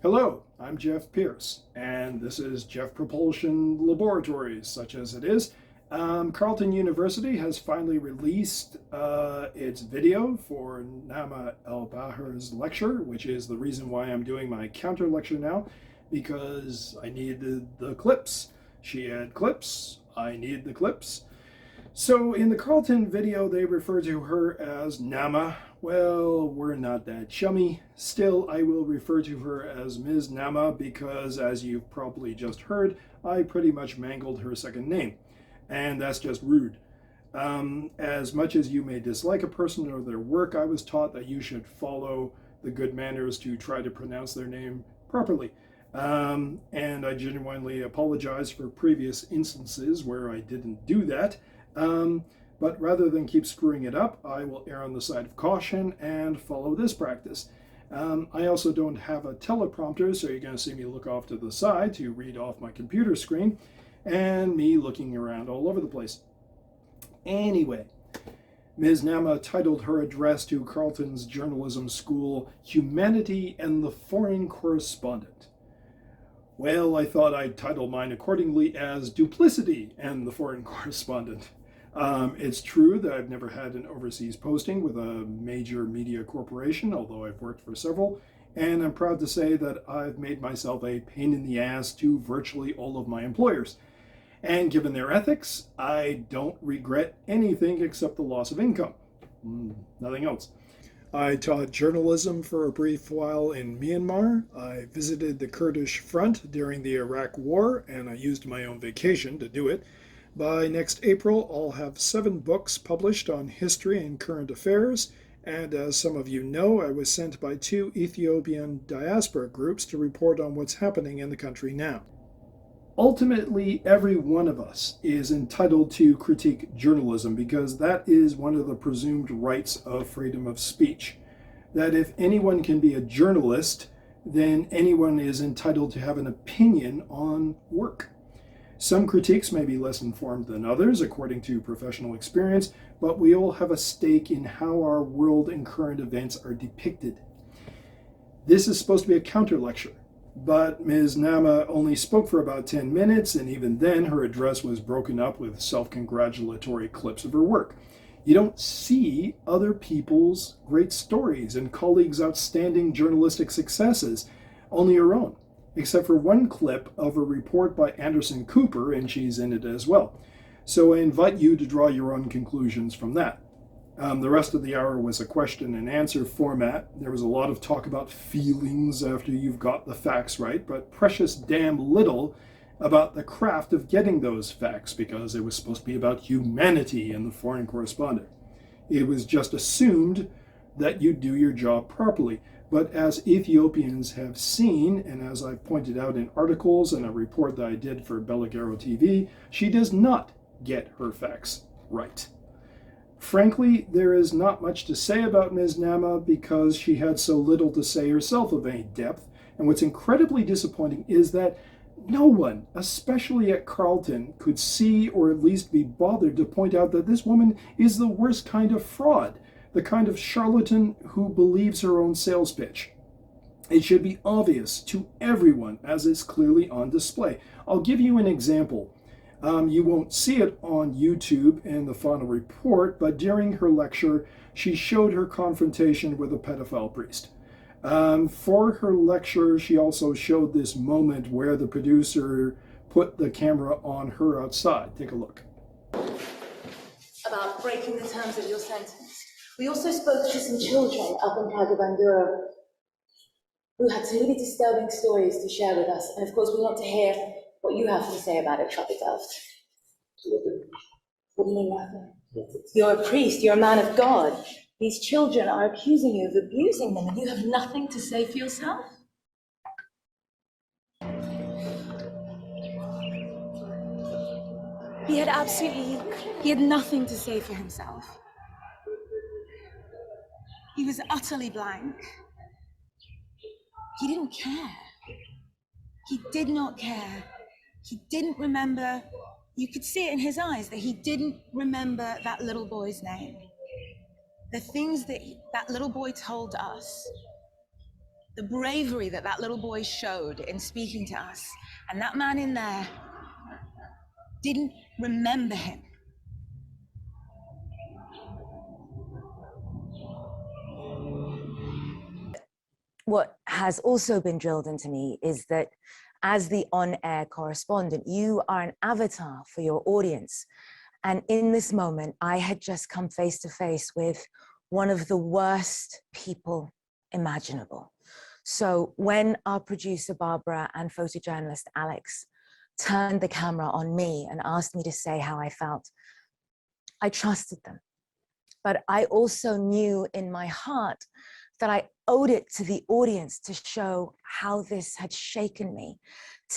Hello, I'm Jeff Pierce, and this is Jeff Propulsion Laboratories, such as it is. Carleton University has finally released its video for Nima Elbagir's lecture, which is the reason why I'm doing my counter lecture now, because I needed the clips. She had clips, I need the clips. So in the Carleton video, they refer to her as Nima. Well, we're not that chummy. Still, I will refer to her as Ms. Nima because, as you've probably just heard, I pretty much mangled her second name. And that's just rude. As much as you may dislike a person or their work, I was taught that you should follow the good manners to try to pronounce their name properly. And I genuinely apologize for previous instances where I didn't do that. But rather than keep screwing it up, I will err on the side of caution and follow this practice. I also don't have a teleprompter, so you're going to see me look off to the side to read off my computer screen and me looking around all over the place. Anyway, Ms. Nima titled her address to Carleton's Journalism School, Humanity and the Foreign Correspondent. Well, I thought I'd title mine accordingly as Duplicity and the Foreign Correspondent. It's true that I've never had an overseas posting with a major media corporation, although I've worked for several, and I'm proud to say that I've made myself a pain in the ass to virtually all of my employers. And given their ethics, I don't regret anything except the loss of income. Nothing else. I taught journalism for a brief while in Myanmar. I visited the Kurdish front during the Iraq War, and I used my own vacation to do it. By next April, I'll have 7 books published on history and current affairs, and as some of you know, I was sent by 2 Ethiopian diaspora groups to report on what's happening in the country now. Ultimately, every one of us is entitled to critique journalism because that is one of the presumed rights of freedom of speech. That if anyone can be a journalist, then anyone is entitled to have an opinion on work. Some critiques may be less informed than others, according to professional experience, but we all have a stake in how our world and current events are depicted. This is supposed to be a counter lecture, but Ms. Nima only spoke for about 10 minutes, and even then her address was broken up with self-congratulatory clips of her work. You don't see other people's great stories and colleagues' outstanding journalistic successes, only your own. Except for one clip of a report by Anderson Cooper, and she's in it as well. So I invite you to draw your own conclusions from that. The rest of the hour was a question and answer format. There was a lot of talk about feelings after you've got the facts right, but precious damn little about the craft of getting those facts, because it was supposed to be about humanity and the foreign correspondent. It was just assumed that you do your job properly. But as Ethiopians have seen, and as I've pointed out in articles and a report that I did for Belagero TV, she does not get her facts right. Frankly, there is not much to say about Ms. Nima because she had so little to say herself of any depth, and what's incredibly disappointing is that no one, especially at Carleton, could see or at least be bothered to point out that this woman is the worst kind of fraud. The kind of charlatan who believes her own sales pitch. It should be obvious to everyone as it's clearly on display. I'll give you an example. You won't see it on YouTube in the final report, but during her lecture, she showed her confrontation with a pedophile priest. For her lecture, she also showed this moment where the producer put the camera on her outside. Take a look. About breaking the terms of your sentence. We also spoke to some children up in Tigray who had some really disturbing stories to share with us, and of course we want to hear what you have to say about it, Prophet Delft. What do you mean nothing? You're a priest, you're a man of God. These children are accusing you of abusing them, and you have nothing to say for yourself? He had nothing to say for himself. He was utterly blank. He didn't care. He did not care. He didn't remember. You could see it in his eyes that he didn't remember that little boy's name. The things that that little boy told us the bravery that that little boy showed in speaking to us, and that man in there didn't remember him. What has also been drilled into me is that as the on-air correspondent, you are an avatar for your audience. And in this moment, I had just come face to face with one of the worst people imaginable. So when our producer, Barbara, and photojournalist, Alex, turned the camera on me and asked me to say how I felt, I trusted them. But I also knew in my heart that I owed it to the audience to show how this had shaken me,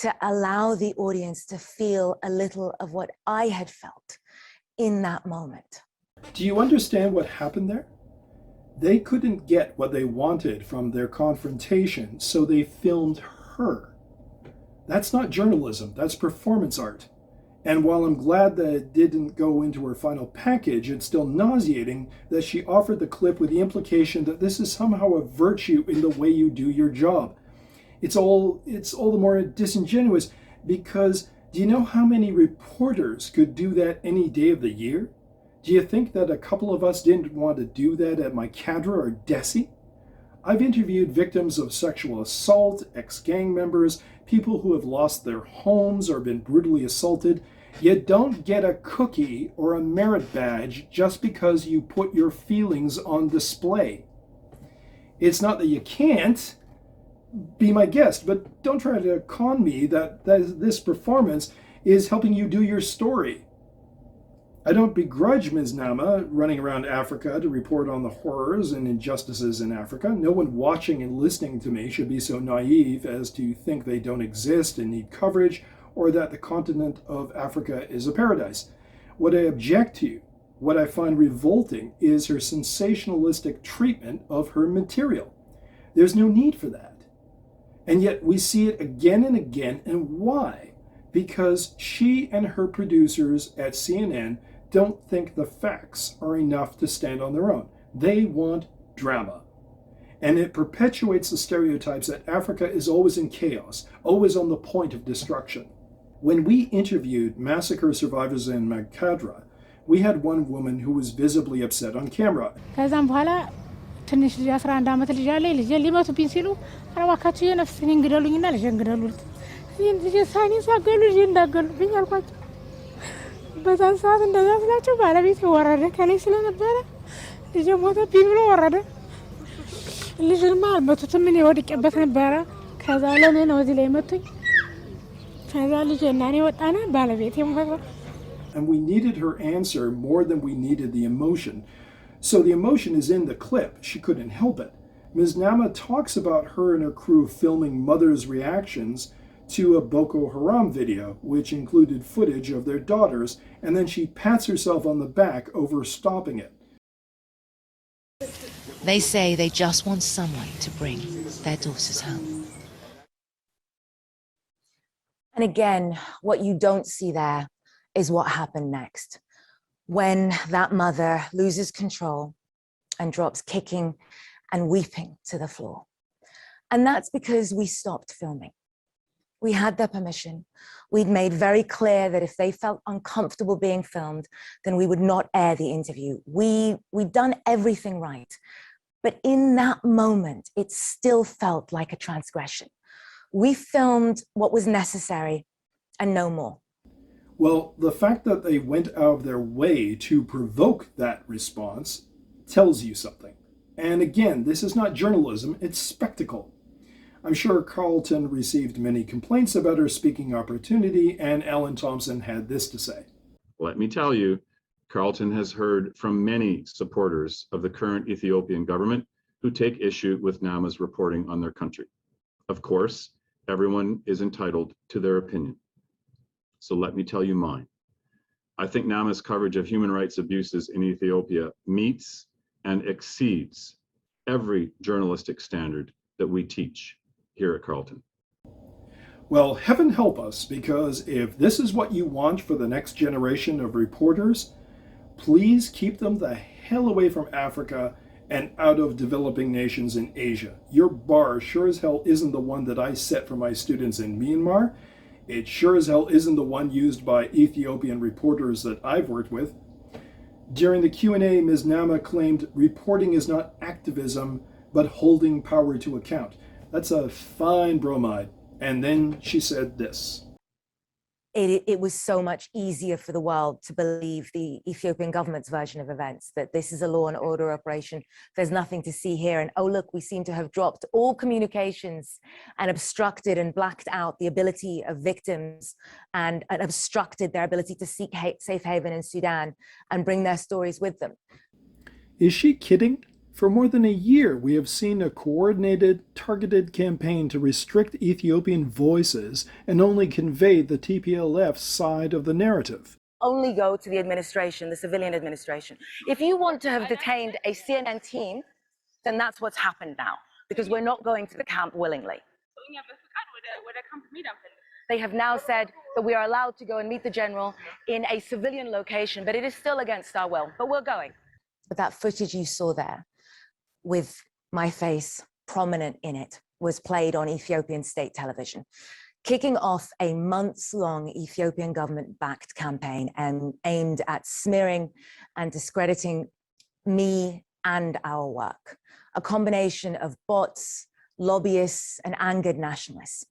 to allow the audience to feel a little of what I had felt in that moment. Do you understand what happened there? They couldn't get what they wanted from their confrontation, so they filmed her. That's not journalism, that's performance art. And while I'm glad that it didn't go into her final package, it's still nauseating that she offered the clip with the implication that this is somehow a virtue in the way you do your job. It's all the more disingenuous because do you know how many reporters could do that any day of the year? Do you think that a couple of us didn't want to do that at my cadre or Desi? I've interviewed victims of sexual assault, ex-gang members, people who have lost their homes or been brutally assaulted. You don't get a cookie or a merit badge just because you put your feelings on display. It's not that you can't. Be my guest, but don't try to con me that this performance is helping you do your story. I don't begrudge Ms. Nama running around Africa to report on the horrors and injustices in Africa. No one watching and listening to me should be so naive as to think they don't exist and need coverage, or that the continent of Africa is a paradise. What I object to, what I find revolting, is her sensationalistic treatment of her material. There's no need for that. And yet we see it again and again, and why? Because she and her producers at CNN don't think the facts are enough to stand on their own. They want drama. And it perpetuates the stereotypes that Africa is always in chaos, always on the point of destruction. When we interviewed massacre survivors in Makadra, we had one woman who was visibly upset on camera. ትንሽ ልጅ 11 ዓመት ልጅ አለ ልጅ ሊመቱብኝ ሲሉ አረባካችሁ የነፍስኝ እንግደሉኝና ልጅ እንግደሉት ልጅ ሳኒ ሳገሉ ልጅ እንዳገሉብኝ አልኳቸው። በዛን ሰዓት እንደዛ ስላቸው ባለቤት ወረደ ከላይ ስለነበረ ልጅ ሞተብኝ ብሎ ወረደ። ልጅማ አልመቱትም እኔ ወድቄበት ነበረ። ከዛ ለኔ ነው እዚህ ላይ መቱኝ። ከዛ ልጅ እና እኔ ወጣና ባለቤት ሞተ። And we needed her answer more than we needed the emotion. So the emotion is in the clip. She couldn't help it. Ms. Nama talks about her and her crew filming mothers' reactions to a Boko Haram video, which included footage of their daughters, and then she pats herself on the back over stopping it. They say they just want someone to bring their daughters home. And again, what you don't see there is what happened next. When that mother loses control and drops kicking and weeping to the floor. And that's because we stopped filming. We had their permission. We'd made very clear that if they felt uncomfortable being filmed, then we would not air the interview. We'd done everything right. But in that moment, it still felt like a transgression. We filmed what was necessary and no more. Well, the fact that they went out of their way to provoke that response tells you something. And again, this is not journalism, it's spectacle. I'm sure Carleton received many complaints about her speaking opportunity, and Alan Thompson had this to say. Let me tell you, Carleton has heard from many supporters of the current Ethiopian government who take issue with Nama's reporting on their country. Of course, everyone is entitled to their opinion. So let me tell you mine. I think Nama's coverage of human rights abuses in Ethiopia meets and exceeds every journalistic standard that we teach here at Carleton. Well, heaven help us, because if this is what you want for the next generation of reporters, please keep them the hell away from Africa and out of developing nations in Asia. Your bar sure as hell isn't the one that I set for my students in Myanmar. It sure as hell isn't the one used by Ethiopian reporters that I've worked with. During the Q&A, Ms. Nama claimed reporting is not activism, but holding power to account. That's a fine bromide. And then she said this. It was so much easier for the world to believe the Ethiopian government's version of events, that this is a law and order operation. There's nothing to see here. And oh, look, we seem to have dropped all communications and obstructed and blacked out the ability of victims and obstructed their ability to seek safe haven in Sudan and bring their stories with them. Is she kidding? For more than a year, we have seen a coordinated, targeted campaign to restrict Ethiopian voices and only convey the TPLF side of the narrative. Only go to the administration, the civilian administration. If you want to have detained a CNN team, then that's what's happened now, because we're not going to the camp willingly. They have now said that we are allowed to go and meet the general in a civilian location, but it is still against our will, but we're going. But that footage you saw there, with my face prominent in it, was played on Ethiopian state television, kicking off a months-long Ethiopian government-backed campaign and aimed at smearing and discrediting me and our work. A combination of bots, lobbyists, and angered nationalists.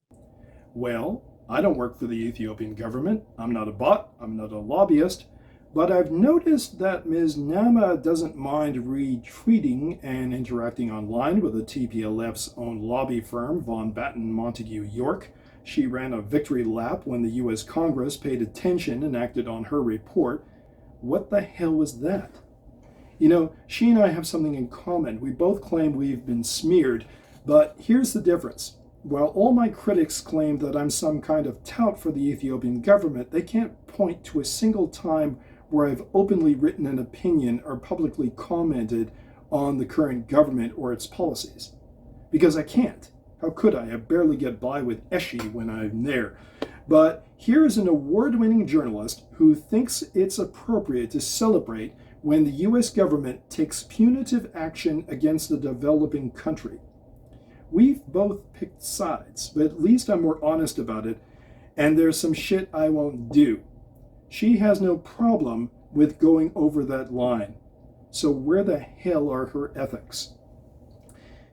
Well, I don't work for the Ethiopian government. I'm not a bot, I'm not a lobbyist. But I've noticed that Ms. Nama doesn't mind retweeting and interacting online with the TPLF's own lobby firm, Von Batten Montague York. She ran a victory lap when the US Congress paid attention and acted on her report. What the hell was that? You know, she and I have something in common. We both claim we've been smeared, but here's the difference. While all my critics claim that I'm some kind of tout for the Ethiopian government, they can't point to a single time where I've openly written an opinion or publicly commented on the current government or its policies. Because I can't. How could I? I barely get by with Eshi when I'm there. But here is an award-winning journalist who thinks it's appropriate to celebrate when the US government takes punitive action against a developing country. We've both picked sides, but at least I'm more honest about it, and there's some shit I won't do. She has no problem with going over that line. So where the hell are her ethics?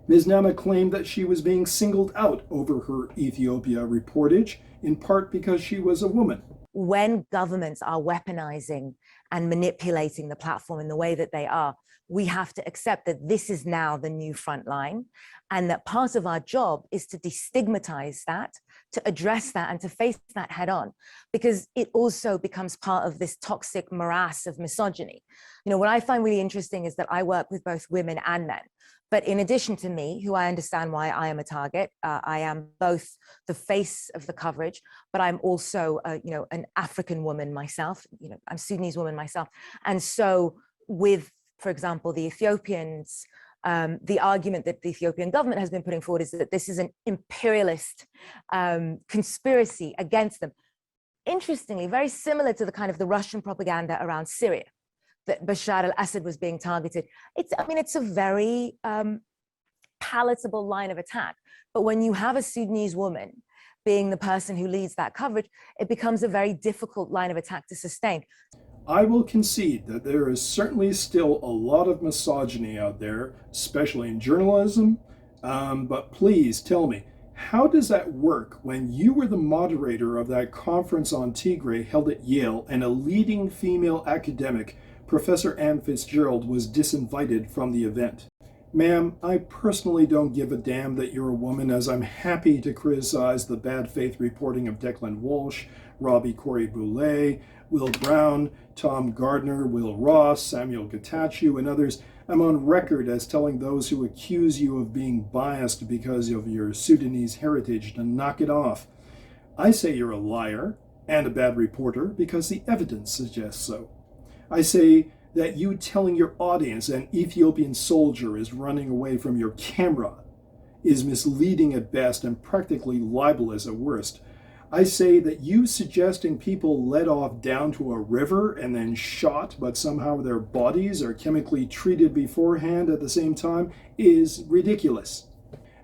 Ms. Nama claimed that she was being singled out over her Ethiopia reportage, in part because she was a woman. When governments are weaponizing and manipulating the platform in the way that they are, we have to accept that this is now the new front line, and that part of our job is to destigmatize that, to address that, and to face that head on, because it also becomes part of this toxic morass of misogyny. You know, what I find really interesting is that I work with both women and men. But in addition to me, who I understand why I am a target, I am both the face of the coverage, but I'm also, an African woman myself. You know, I'm a Sudanese woman myself. And so with, for example, the Ethiopians, the argument that the Ethiopian government has been putting forward is that this is an imperialist conspiracy against them. Interestingly, very similar to the kind of the Russian propaganda around Syria, that Bashar al-Assad was being targeted. It's a very palatable line of attack. But when you have a Sudanese woman being the person who leads that coverage, it becomes a very difficult line of attack to sustain. I will concede that there is certainly still a lot of misogyny out there, especially in journalism. But please tell me, how does that work when you were the moderator of that conference on Tigray held at Yale and a leading female academic, Professor Ann Fitzgerald, was disinvited from the event? Ma'am, I personally don't give a damn that you're a woman, as I'm happy to criticize the bad faith reporting of Declan Walsh, Robbie Corey Boulay, Will Brown, Tom Gardner, Will Ross, Samuel Getachew, and others. I'm on record as telling those who accuse you of being biased because of your Sudanese heritage to knock it off. I say you're a liar and a bad reporter because the evidence suggests so. I say that you telling your audience an Ethiopian soldier is running away from your camera is misleading at best and practically libelous at worst. I say that you suggesting people let off down to a river and then shot, but somehow their bodies are chemically treated beforehand at the same time is ridiculous.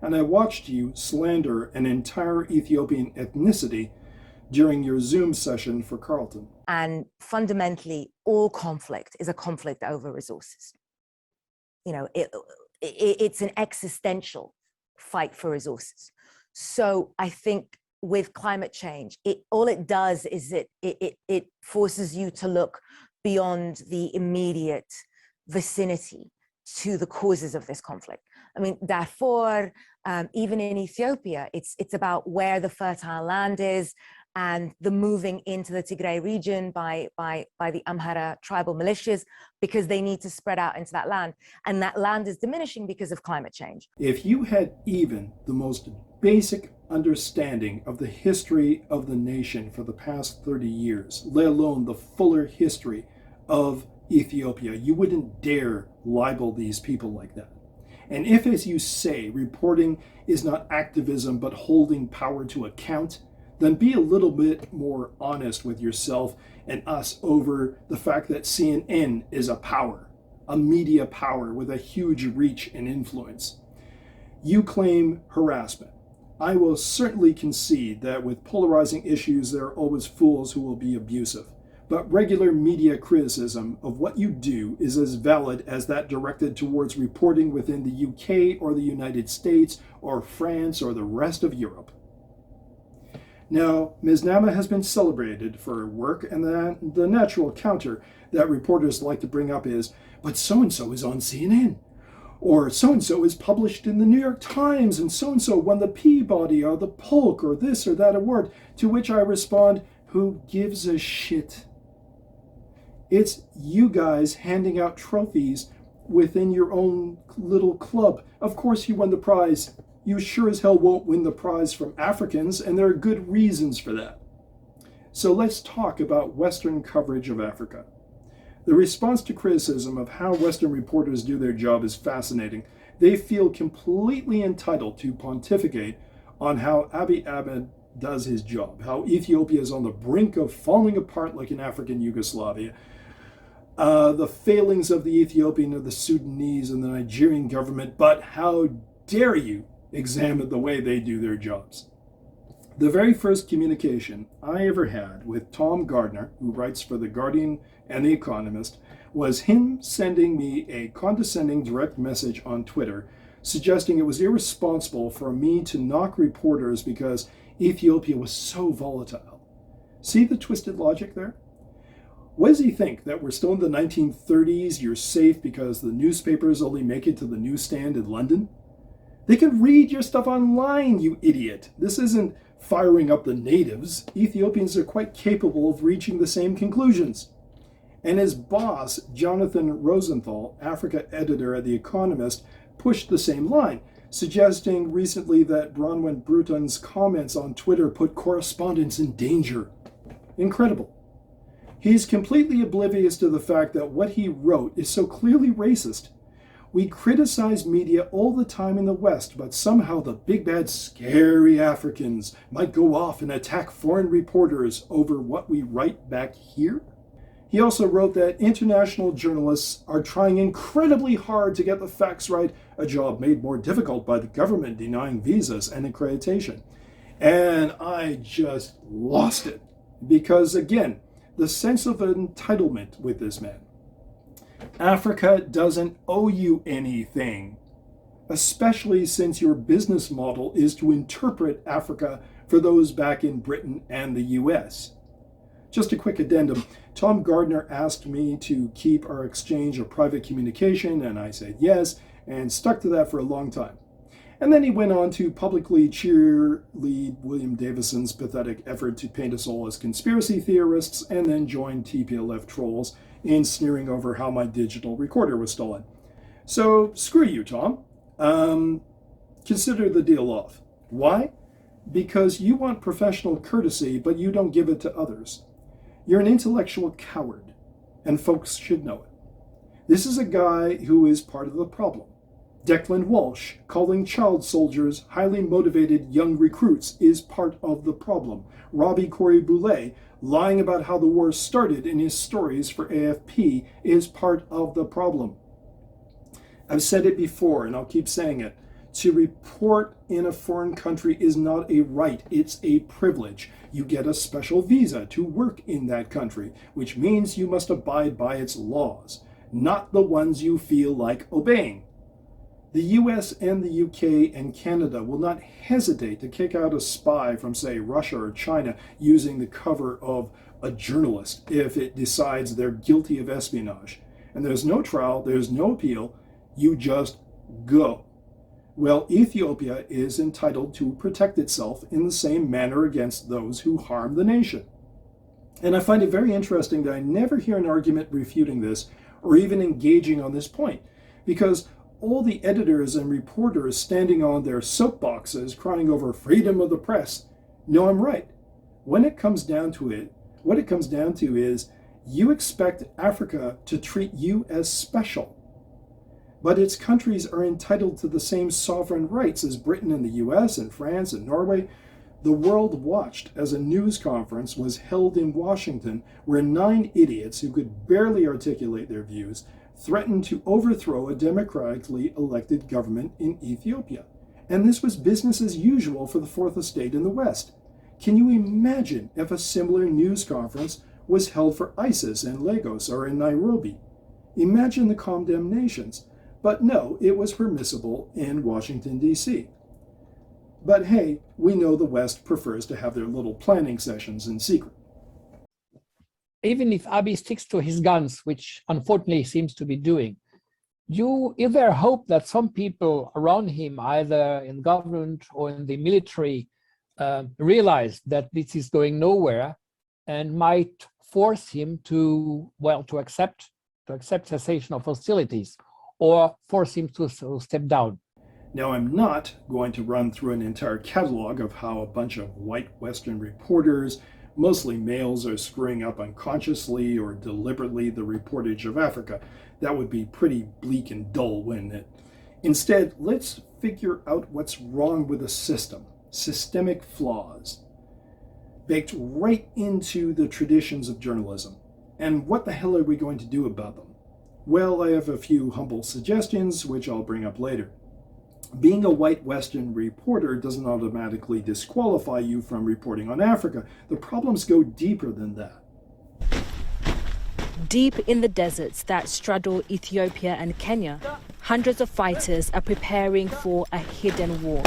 And I watched you slander an entire Ethiopian ethnicity during your Zoom session for Carleton. And fundamentally, all conflict is a conflict over resources. You know, it's an existential fight for resources. So I think with climate change, all it does is it forces you to look beyond the immediate vicinity to the causes of this conflict. I mean, Darfur, even in Ethiopia, it's about where the fertile land is and the moving into the Tigray region by the Amhara tribal militias, because they need to spread out into that land. And that land is diminishing because of climate change. If you had even the most basic understanding of the history of the nation for the past 30 years, let alone the fuller history of Ethiopia, you wouldn't dare libel these people like that. And if, as you say, reporting is not activism but holding power to account, then be a little bit more honest with yourself and us over the fact that CNN is a power, a media power with a huge reach and influence. You claim harassment. I will certainly concede that with polarizing issues, there are always fools who will be abusive. But regular media criticism of what you do is as valid as that directed towards reporting within the UK or the United States or France or the rest of Europe. Now, Ms. Nama has been celebrated for her work, and the natural counter that reporters like to bring up is, but so-and-so is on CNN, or so-and-so is published in the New York Times, and so-and-so won the Peabody or the Polk or this or that award, to which I respond, who gives a shit? It's you guys handing out trophies within your own little club. Of course you won the prize. You sure as hell won't win the prize from Africans, and there are good reasons for that. So let's talk about Western coverage of Africa. The response to criticism of how Western reporters do their job is fascinating. They feel completely entitled to pontificate on how Abiy Ahmed does his job, how Ethiopia is on the brink of falling apart like in African Yugoslavia, the failings of the Ethiopian or the Sudanese and the Nigerian government, but how dare you examine the way they do their jobs. The very first communication I ever had with Tom Gardner, who writes for The Guardian and The Economist, was him sending me a condescending direct message on Twitter suggesting it was irresponsible for me to knock reporters because Ethiopia was so volatile. See the twisted logic there? What does he think, that we're still in the 1930s, you're safe because the newspapers only make it to the newsstand in London? They can read your stuff online, you idiot. This isn't firing up the natives. Ethiopians are quite capable of reaching the same conclusions. And his boss, Jonathan Rosenthal, Africa editor at The Economist, pushed the same line, suggesting recently that Bronwyn Bruton's comments on Twitter put correspondents in danger. Incredible. He's completely oblivious to the fact that what he wrote is so clearly racist. We criticize media all the time in the West, but somehow the big bad scary Africans might go off and attack foreign reporters over what we write back here. He also wrote that international journalists are trying incredibly hard to get the facts right, a job made more difficult by the government denying visas and accreditation. And I just lost it, because again, the sense of entitlement with this man. Africa doesn't owe you anything, especially since your business model is to interpret Africa for those back in Britain and the US. Just a quick addendum, Tom Gardner asked me to keep our exchange a private communication, and I said yes, and stuck to that for a long time. And then he went on to publicly cheerlead William Davison's pathetic effort to paint us all as conspiracy theorists, and then join TPLF trolls in sneering over how my digital recorder was stolen. So screw you, Tom. Consider the deal off. Why? Because you want professional courtesy, but you don't give it to others. You're an intellectual coward, and folks should know it. This is a guy who is part of the problem. Declan Walsh calling child soldiers highly motivated young recruits is part of the problem. Robbie Corey Boulay lying about how the war started in his stories for AFP is part of the problem. I've said it before and I'll keep saying it. To report in a foreign country is not a right, it's a privilege. You get a special visa to work in that country, which means you must abide by its laws, not the ones you feel like obeying. The US and the UK and Canada will not hesitate to kick out a spy from, say, Russia or China using the cover of a journalist if it decides they're guilty of espionage. And there's no trial, there's no appeal, you just go. Well, Ethiopia is entitled to protect itself in the same manner against those who harm the nation. And I find it very interesting that I never hear an argument refuting this or even engaging on this point, because all the editors and reporters standing on their soapboxes crying over freedom of the press know I'm right. When it comes down to it, what it comes down to is you expect Africa to treat you as special. But its countries are entitled to the same sovereign rights as Britain and the US and France and Norway. The world watched as a news conference was held in Washington where 9 idiots who could barely articulate their views threatened to overthrow a democratically elected government in Ethiopia. And this was business as usual for the Fourth Estate in the West. Can you imagine if a similar news conference was held for ISIS in Lagos or in Nairobi? Imagine the condemnations. But no, it was permissible in Washington, D.C. But hey, we know the West prefers to have their little planning sessions in secret. Even if Abiy sticks to his guns, which unfortunately seems to be doing, is there hope that some people around him, either in government or in the military, realize that this is going nowhere and might force him to accept cessation of hostilities or force him to step down? Now, I'm not going to run through an entire catalog of how a bunch of white Western reporters, mostly males, are screwing up unconsciously or deliberately the reportage of Africa. That would be pretty bleak and dull, wouldn't it? Instead, let's figure out what's wrong with the system. Systemic flaws baked right into the traditions of journalism. And what the hell are we going to do about them? Well, I have a few humble suggestions, which I'll bring up later. Being a white Western reporter doesn't automatically disqualify you from reporting on Africa. The problems go deeper than that. Deep in the deserts that straddle Ethiopia and Kenya, hundreds of fighters are preparing for a hidden war.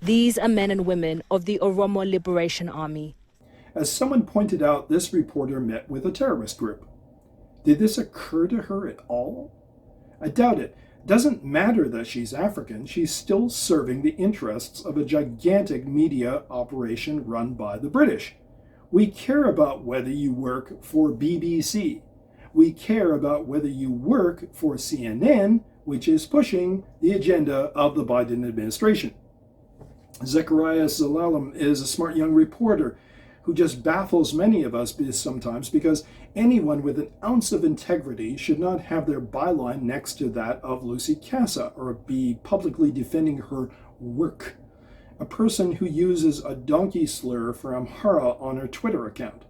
These are men and women of the Oromo Liberation Army. As someone pointed out, this reporter met with a terrorist group. Did this occur to her at all? I doubt it. Doesn't matter that she's African, she's still serving the interests of a gigantic media operation run by the British. We care about whether you work for BBC. We care about whether you work for CNN, which is pushing the agenda of the Biden administration. Zechariah Zelalem is a smart young reporter who just baffles many of us sometimes, because anyone with an ounce of integrity should not have their byline next to that of Lucy Casa or be publicly defending her work. A person who uses a donkey slur for Amhara on her Twitter account.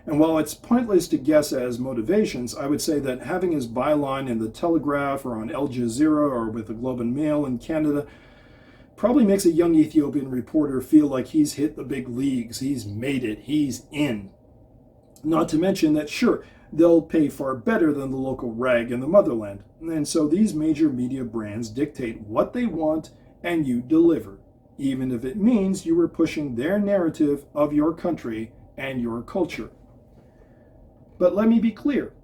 And while it's pointless to guess as motivations, I would say that having his byline in the Telegraph or on Al Jazeera or with the Globe and Mail in Canada probably makes a young Ethiopian reporter feel like he's hit the big leagues, he's made it, he's in. Not to mention that, sure, they'll pay far better than the local rag in the motherland. And so these major media brands dictate what they want and you deliver, even if it means you are pushing their narrative of your country and your culture. But let me be clear,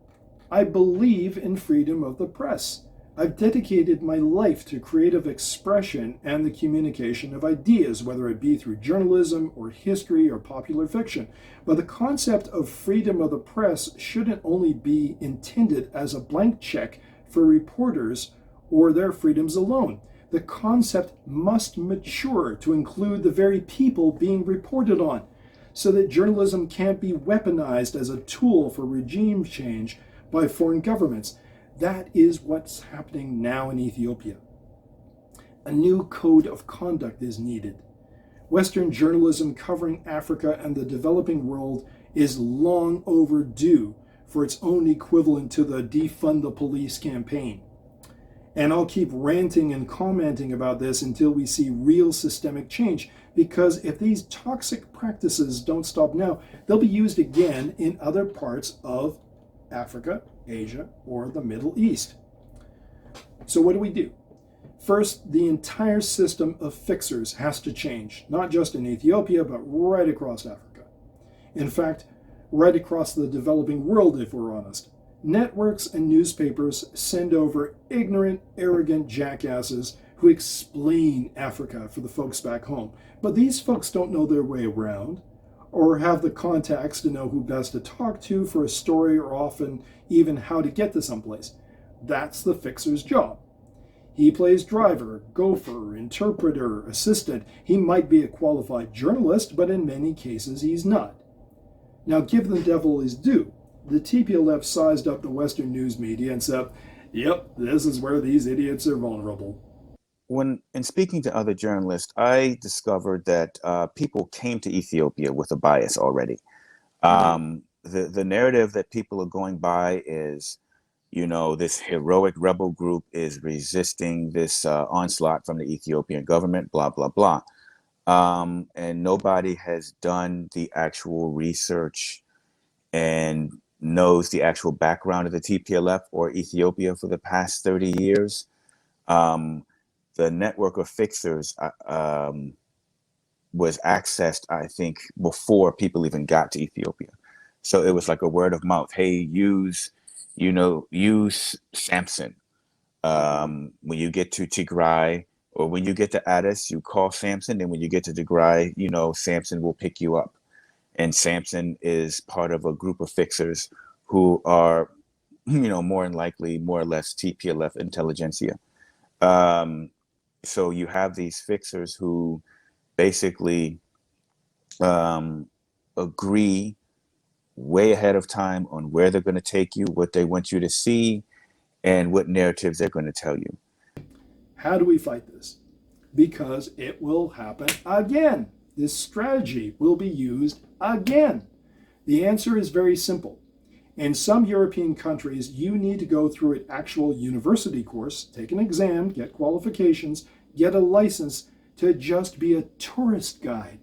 I believe in freedom of the press. I've dedicated my life to creative expression and the communication of ideas, whether it be through journalism or history or popular fiction. But the concept of freedom of the press shouldn't only be intended as a blank check for reporters or their freedoms alone. The concept must mature to include the very people being reported on, so that journalism can't be weaponized as a tool for regime change by foreign governments. That is what's happening now in Ethiopia. A new code of conduct is needed. Western journalism covering Africa and the developing world is long overdue for its own equivalent to the defund the police campaign. And I'll keep ranting and commenting about this until we see real systemic change, because if these toxic practices don't stop now, they'll be used again in other parts of Africa, Asia, or the Middle East. So what do? First, the entire system of fixers has to change, not just in Ethiopia, but right across Africa. In fact, right across the developing world, if we're honest. Networks and newspapers send over ignorant, arrogant jackasses who explain Africa for the folks back home. But these folks don't know their way around or have the contacts to know who best to talk to for a story, or often even how to get to someplace. That's the fixer's job. He plays driver, gopher, interpreter, assistant. He might be a qualified journalist, but in many cases he's not. Now give the devil his due. The TPLF sized up the Western news media and said, yep, this is where these idiots are vulnerable. When in speaking to other journalists, I discovered that people came to Ethiopia with a bias already. The narrative that people are going by is, you know, this heroic rebel group is resisting this onslaught from the Ethiopian government, blah, blah, blah. And nobody has done the actual research and knows the actual background of the TPLF or Ethiopia for the past 30 years. The network of fixers was accessed, I think, before people even got to Ethiopia. So it was like a word of mouth. Hey, use Samson. When you get to Tigray, or when you get to Addis, you call Samson. And when you get to Tigray, you know, Samson will pick you up. And Samson is part of a group of fixers who are, you know, more than likely, more or less TPLF intelligentsia. So you have these fixers who basically agree way ahead of time on where they're going to take you, what they want you to see, and what narratives they're going to tell you. How do we fight this? Because it will happen again. This strategy will be used again. The answer is very simple. In some European countries, you need to go through an actual university course, take an exam, get qualifications, get a license to just be a tourist guide.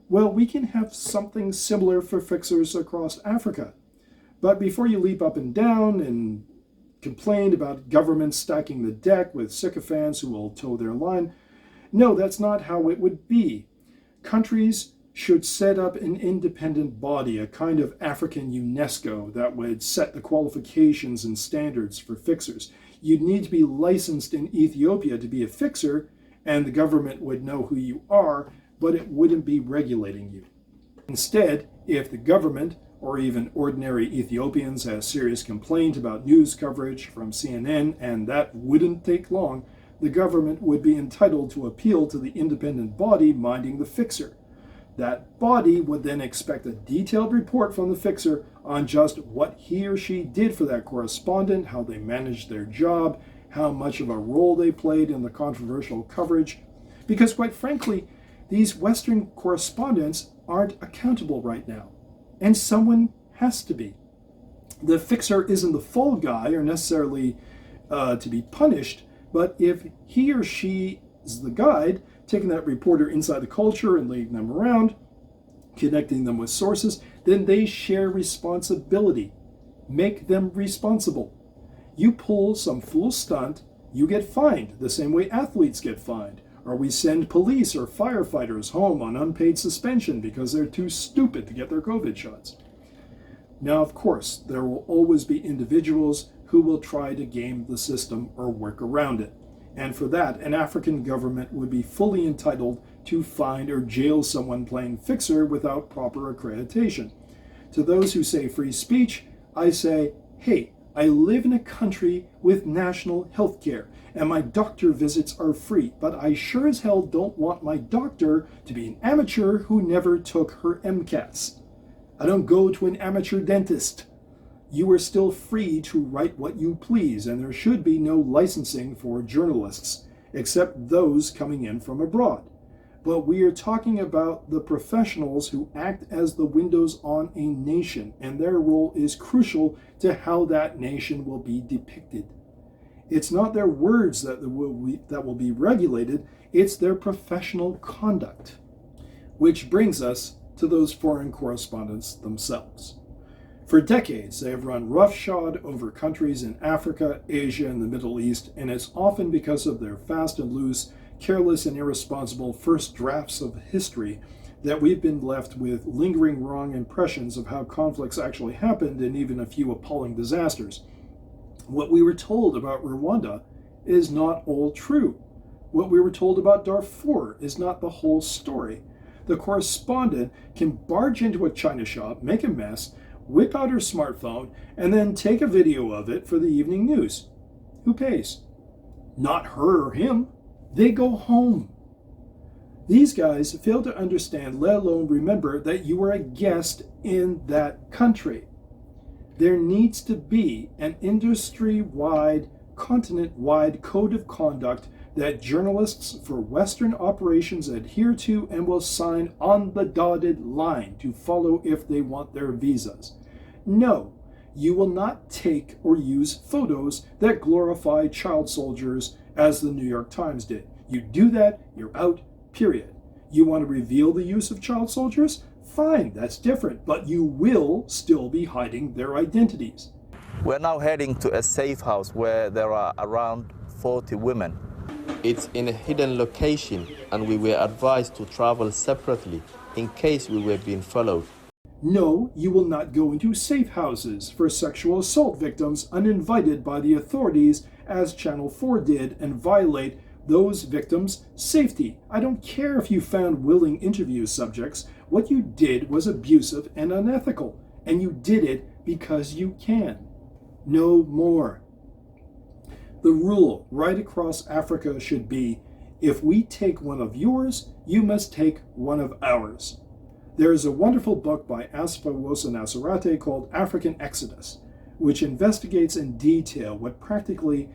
Well, we can have something similar for fixers across Africa. But before you leap up and down and complain about governments stacking the deck with sycophants who will toe their line, no, that's not how it would be. Countries should set up an independent body, a kind of African UNESCO that would set the qualifications and standards for fixers. You'd need to be licensed in Ethiopia to be a fixer, and the government would know who you are, but it wouldn't be regulating you. Instead, if the government or even ordinary Ethiopians have serious complaint about news coverage from CNN, and that wouldn't take long, the government would be entitled to appeal to the independent body minding the fixer. That body would then expect a detailed report from the fixer on just what he or she did for that correspondent, how they managed their job, how much of a role they played in the controversial coverage. Because quite frankly, these Western correspondents aren't accountable right now, and someone has to be. The fixer isn't the fall guy or necessarily to be punished, but if he or she is the guide, taking that reporter inside the culture and leading them around, connecting them with sources, then they share responsibility. Make them responsible. You pull some fool stunt, you get fined, the same way athletes get fined. Or we send police or firefighters home on unpaid suspension because they're too stupid to get their COVID shots. Now, of course, there will always be individuals who will try to game the system or work around it. And for that, an African government would be fully entitled to fine or jail someone playing fixer without proper accreditation. To those who say free speech, I say, hey, I live in a country with national health care, and my doctor visits are free, but I sure as hell don't want my doctor to be an amateur who never took her MCATs. I don't go to an amateur dentist. You are still free to write what you please, and there should be no licensing for journalists, except those coming in from abroad. But we are talking about the professionals who act as the windows on a nation, and their role is crucial to how that nation will be depicted. It's not their words that will be regulated, it's their professional conduct. Which brings us to those foreign correspondents themselves. For decades, they have run roughshod over countries in Africa, Asia, and the Middle East, and it's often because of their fast and loose, careless and irresponsible first drafts of history that we've been left with lingering wrong impressions of how conflicts actually happened and even a few appalling disasters. What we were told about Rwanda is not all true. What we were told about Darfur is not the whole story. The correspondent can barge into a china shop, make a mess, whip out her smartphone, and then take a video of it for the evening news. Who pays? Not her or him. They go home. These guys fail to understand, let alone remember, that you are a guest in that country. There needs to be an industry-wide, continent-wide code of conduct that journalists for Western operations adhere to and will sign on the dotted line to follow if they want their visas. No, you will not take or use photos that glorify child soldiers as the New York Times did. You do that, you're out, period. You want to reveal the use of child soldiers? Fine, that's different, but you will still be hiding their identities. We're now heading to a safe house where there are around 40 women. It's in a hidden location, and we were advised to travel separately in case we were being followed. No, you will not go into safe houses for sexual assault victims uninvited by the authorities, as Channel 4 did, and violate those victims' safety. I don't care if you found willing interview subjects. What you did was abusive and unethical, and you did it because you can. No more. The rule right across Africa should be, if we take one of yours, you must take one of ours. There is a wonderful book by Asfa Wosanasarate called African Exodus, which investigates in detail what practically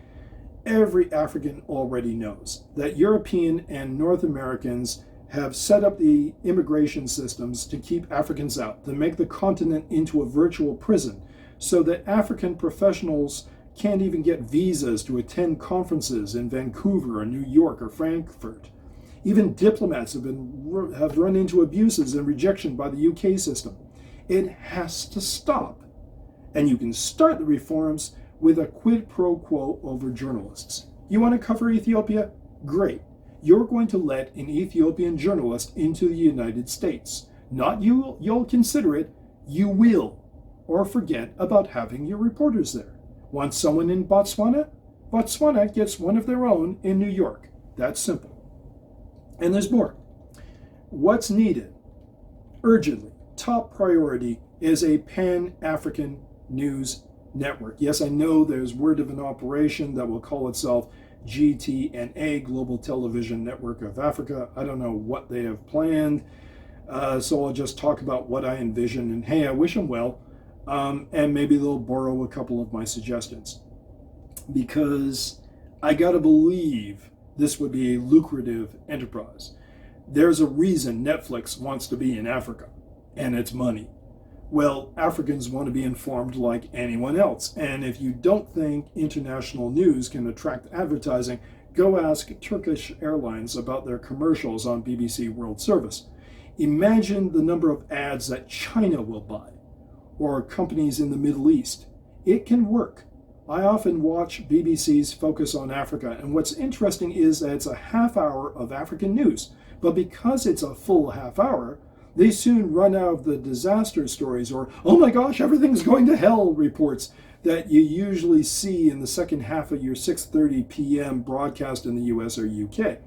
every African already knows, that European and North Americans have set up the immigration systems to keep Africans out, to make the continent into a virtual prison, so that African professionals can't even get visas to attend conferences in Vancouver or New York or Frankfurt. Even diplomats have run into abuses and rejection by the UK system. It has to stop. And you can start the reforms with a quid pro quo over journalists. You want to cover Ethiopia? Great. You're going to let an Ethiopian journalist into the United States. Not you'll consider it, you will. Or forget about having your reporters there. Want someone in Botswana? Botswana gets one of their own in New York. That's simple. And there's more. What's needed, urgently, top priority, is a Pan-African news network. Yes, I know there's word of an operation that will call itself GTNA, Global Television Network of Africa. I don't know what they have planned, so I'll just talk about what I envision, and hey, I wish them well, and maybe they'll borrow a couple of my suggestions, because I gotta believe this would be a lucrative enterprise. There's a reason Netflix wants to be in Africa, and it's money. Well, Africans want to be informed like anyone else, and if you don't think international news can attract advertising, go ask Turkish Airlines about their commercials on BBC World Service. Imagine the number of ads that China will buy, or companies in the Middle East. It can work. I often watch BBC's Focus on Africa, and what's interesting is that it's a half hour of African news, but because it's a full half hour, they soon run out of the disaster stories or, oh my gosh, everything's going to hell reports that you usually see in the second half of your 6:30 p.m. broadcast in the US or UK.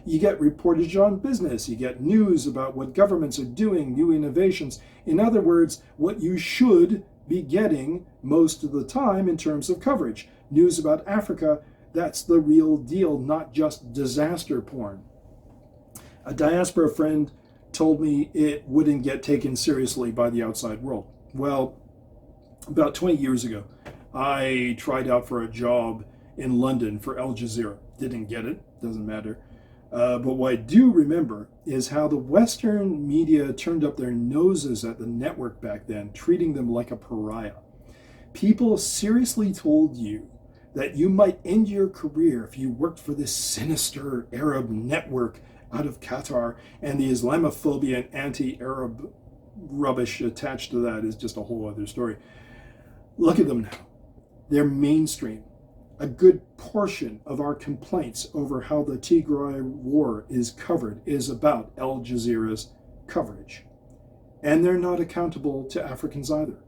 You get reportage on business, you get news about what governments are doing, new innovations. In other words, what you should be getting most of the time in terms of coverage. News about Africa, that's the real deal, not just disaster porn. A diaspora friend told me it wouldn't get taken seriously by the outside world. Well, About 20 years ago, I tried out for a job in London for Al Jazeera. Didn't get it, doesn't matter. But what I do remember is how the Western media turned up their noses at the network back then, treating them like a pariah. People seriously told you that you might end your career if you worked for this sinister Arab network out of Qatar, and the Islamophobia and anti-Arab rubbish attached to that is just a whole other story. Look at them now. They're mainstream. A good portion of our complaints over how the Tigray war is covered is about Al Jazeera's coverage. And they're not accountable to Africans either.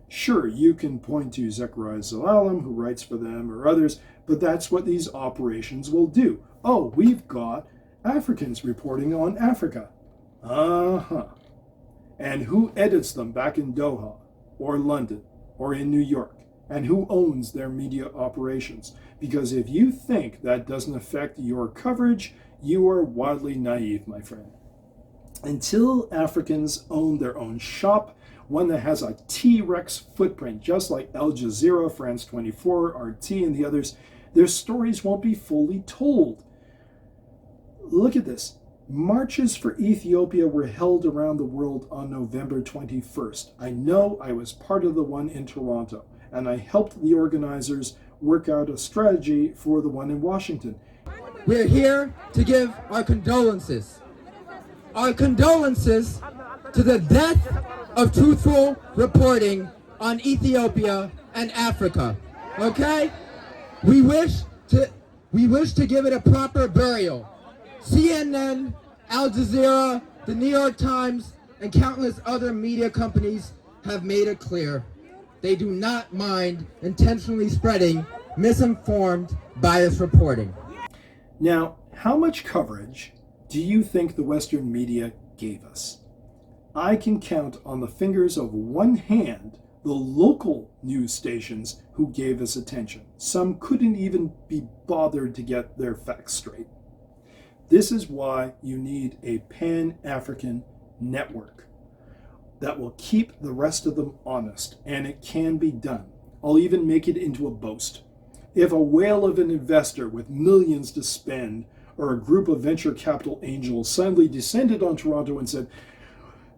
Sure, you can point to Zechariah Zelalem, who writes for them, or others, but that's what these operations will do. Oh, we've got Africans reporting on Africa. Uh-huh. And who edits them back in Doha, or London, or in New York? And who owns their media operations? Because if you think that doesn't affect your coverage, you are wildly naive, my friend. Until Africans own their own shop, one that has a T-Rex footprint, just like Al Jazeera, France 24, RT, and the others, their stories won't be fully told. Look at this. Marches for Ethiopia were held around the world on November 21st. I know I was part of the one in Toronto, and I helped the organizers work out a strategy for the one in Washington. We're here to give our condolences. Our condolences to the death of truthful reporting on Ethiopia and Africa. Okay? We wish to give it a proper burial. CNN, Al Jazeera, the New York Times, and countless other media companies have made it clear they do not mind intentionally spreading misinformed, biased reporting. Now, how much coverage do you think the Western media gave us? I can count on the fingers of one hand the local news stations who gave us attention. Some couldn't even be bothered to get their facts straight. This is why you need a Pan-African network that will keep the rest of them honest, and it can be done. I'll even make it into a boast. If a whale of an investor with millions to spend or a group of venture capital angels suddenly descended on Toronto and said,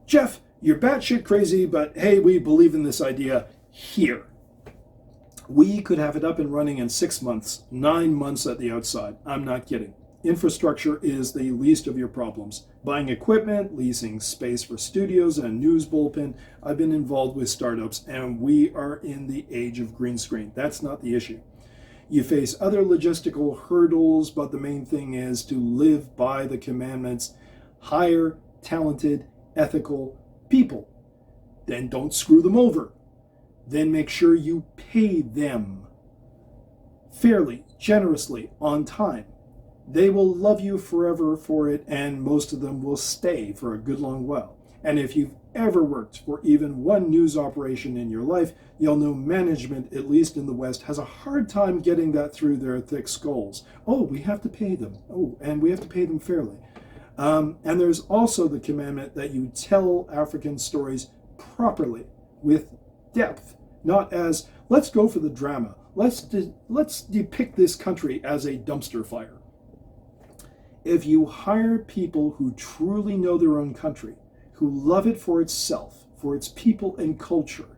Jeff, you're batshit crazy, but hey, we believe in this idea here. We could have it up and running in 6 months, 9 months at the outside. I'm not kidding. Infrastructure is the least of your problems. Buying equipment, leasing space for studios and a news bullpen. I've been involved with startups, and we are in the age of green screen. That's not the issue. You face other logistical hurdles, but the main thing is to live by the commandments. Hire talented, ethical people. Then don't screw them over. Then make sure you pay them fairly, generously, on time. They will love you forever for it, and most of them will stay for a good long while. And if you've ever worked for even one news operation in your life, you'll know management, at least in the West, has a hard time getting that through their thick skulls. Oh, we have to pay them. Oh, and we have to pay them fairly. And there's also the commandment that you tell African stories properly, with depth, not as, let's go for the drama. Let's depict this country as a dumpster fire. If you hire people who truly know their own country, who love it for itself, for its people and culture,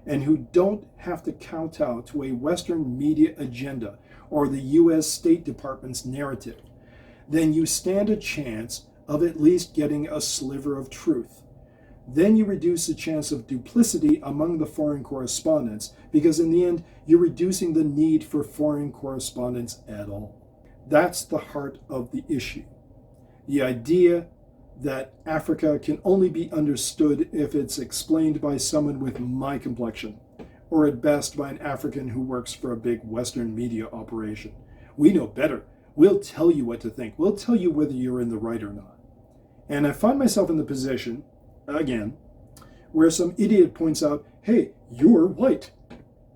and who don't have to kowtow to a Western media agenda or the US State Department's narrative, then you stand a chance of at least getting a sliver of truth. Then you reduce the chance of duplicity among the foreign correspondents, because in the end, you're reducing the need for foreign correspondents at all. That's the heart of the issue. The idea that Africa can only be understood if it's explained by someone with my complexion, or at best by an African who works for a big Western media operation. We know better. We'll tell you what to think. We'll tell you whether you're in the right or not. And I find myself in the position, again, where some idiot points out, hey, you're white.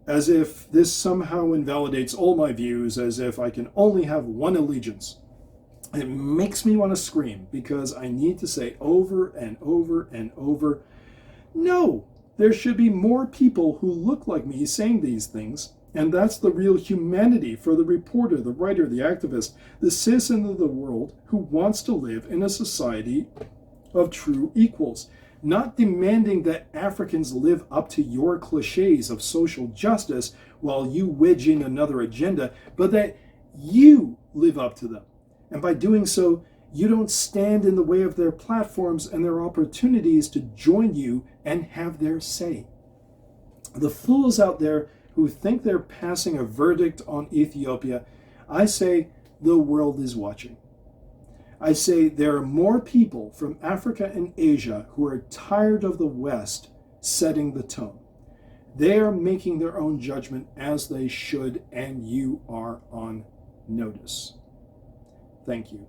As if this somehow invalidates all my views, as if I can only have one allegiance. It makes me want to scream, because I need to say over and over and over, no, There should be more people who look like me saying these things, and that's the real humanity for the reporter, the writer, the activist, the citizen of the world who wants to live in a society of true equals. Not demanding that Africans live up to your cliches of social justice while you wedge in another agenda, but that you live up to them. And by doing so, you don't stand in the way of their platforms and their opportunities to join you and have their say. The fools out there who think they're passing a verdict on Ethiopia, I say the world is watching. I say there are more people from Africa and Asia who are tired of the West setting the tone. They are making their own judgment as they should, and you are on notice. Thank you.